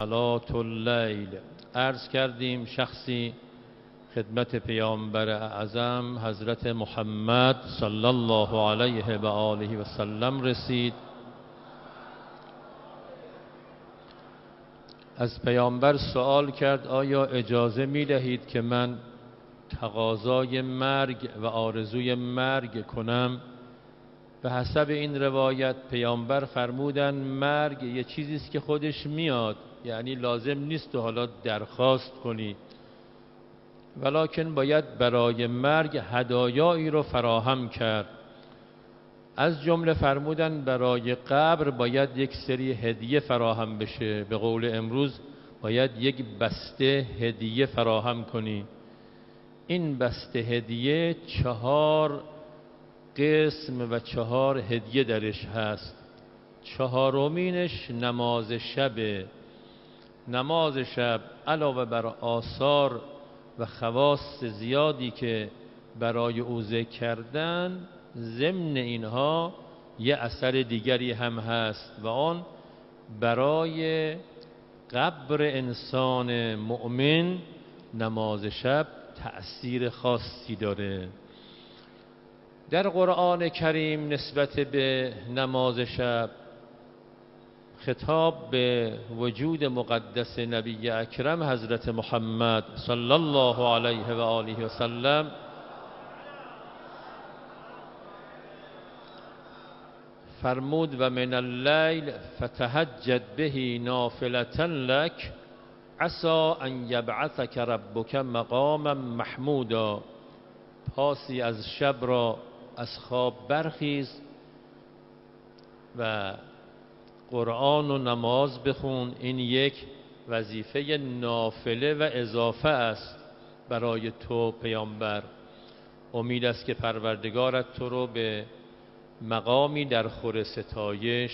صلات اللیل. عرض کردیم شخصی خدمت پیامبر اعظم حضرت محمد صلی الله علیه و آله و سلم رسید. از پیامبر سوال کرد آیا اجازه می دهید که من تقاضای مرگ و آرزوی مرگ کنم؟ به حسب این روایت پیامبر فرمودن مرگ یه چیزی است که خودش میاد، یعنی لازم نیست تو حالا درخواست کنی، ولکن باید برای مرگ هدایایی رو فراهم کرد. از جمله فرمودن برای قبر باید یک سری هدیه فراهم بشه. به قول امروز باید یک بسته هدیه فراهم کنی. این بسته هدیه 4 قسم و 4 هدیه درش هست. 4مینش نماز شب. نماز شب علاوه بر آثار و خواص زیادی که برای او ذکر کردن، ضمن اینها یه اثر دیگری هم هست و آن برای قبر انسان مؤمن نماز شب تأثیر خاصی داره. در قرآن کریم نسبت به نماز شب خطاب به وجود مقدس نبی اکرم حضرت محمد صلی الله علیه و آله و سلم فرمود و من اللیل فتهجد به نافلة لک عسى ان یبعثک ربک مقاما محمودا. پاسی از شب را از خواب برخیز و قرآن و نماز بخون. این یک وظیفه نافله و اضافه است برای تو پیامبر. امید است که پروردگارت تو رو به مقامی در خور ستایش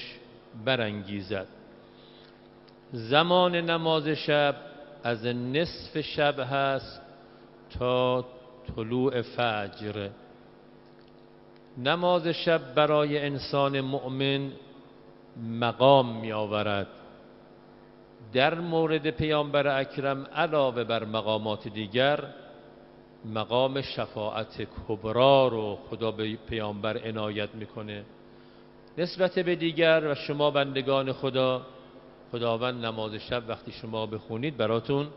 برانگیزد. زمان نماز شب از نصف شب هست تا طلوع فجر. نماز شب برای انسان مؤمن مقام می آورد. در مورد پیامبر اکرم علاوه بر مقامات دیگر، مقام شفاعت کبرا رو خدا به پیامبر عنایت میکنه. نسبت به دیگر و شما بندگان خدا، خداوند نماز شب وقتی شما بخونید براتون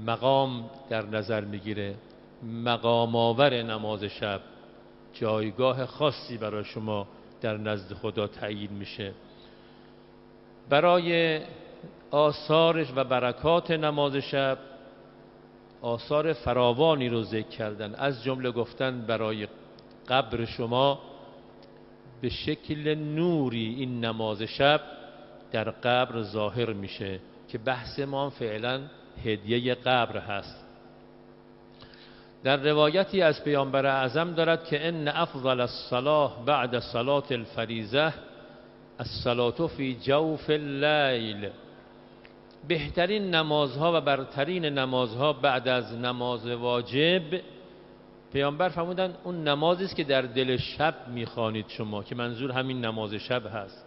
مقام در نظر میگیره. مقام آور نماز شب جایگاه خاصی برای شما در نزد خدا تعیین میشه. برای آثارش و برکات نماز شب آثار فراوانی رو ذکر کردن. از جمله گفتن برای قبر شما به شکل نوری این نماز شب در قبر ظاهر میشه که بحث ما فعلا هدیه قبر هست. در روایتی از پیامبر اعظم دارد که ان افضل الصلاه بعد صلاة الفریضه الصلاة فی جوف اللیل. بهترین نمازها و برترین نمازها بعد از نماز واجب، پیامبر فرمودند اون نمازی است که در دل شب میخوانید شما، که منظور همین نماز شب هست.